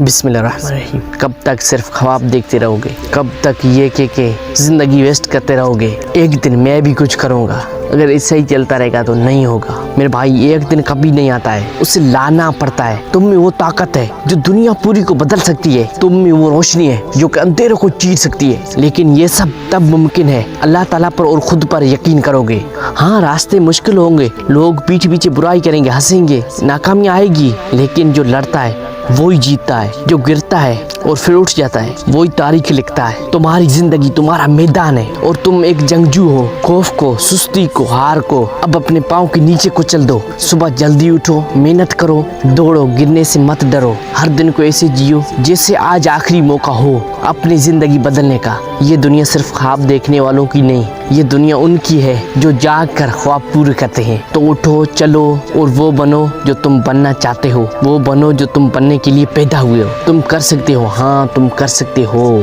بسم اللہ الرحمن الرحیم۔ کب تک صرف خواب دیکھتے رہو گے؟ کب تک یہ کہ زندگی ویسٹ کرتے رہو گے؟ ایک دن میں بھی کچھ کروں گا۔ اگر ایسا ہی چلتا رہے گا تو نہیں ہوگا میرے بھائی، ایک دن کبھی نہیں آتا ہے، اسے لانا پڑتا ہے۔ تم میں وہ طاقت ہے جو دنیا پوری کو بدل سکتی ہے، تم میں وہ روشنی ہے جو کہ اندھیروں کو چیر سکتی ہے۔ لیکن یہ سب تب ممکن ہے اللہ تعالیٰ پر اور خود پر یقین کرو گے۔ ہاں، راستے مشکل ہوں گے، لوگ پیٹھ پیچھے برائی کریں گے، ہنسیں گے، ناکامی آئے گی، لیکن جو لڑتا ہے وہی جیتتا ہے، جو گرتا ہے اور پھر اٹھ جاتا ہے وہی تاریخ لکھتا ہے۔ تمہاری زندگی تمہارا میدان ہے اور تم ایک جنگجو ہو۔ خوف کو، سستی کو، ہار کو اب اپنے پاؤں کے نیچے کچل دو۔ صبح جلدی اٹھو، محنت کرو، دوڑو، گرنے سے مت ڈرو۔ ہر دن کو ایسے جیو جیسے آج آخری موقع ہو اپنی زندگی بدلنے کا۔ یہ دنیا صرف خواب دیکھنے والوں کی نہیں، یہ دنیا ان کی ہے جو جاگ کر خواب پورے کرتے ہیں۔ تو اٹھو، چلو اور وہ بنو جو تم بننا چاہتے ہو، وہ بنو جو تم بننے کے لیے پیدا ہوئے ہو۔ تم کر سکتے ہو، ہاں تم کر سکتے ہو۔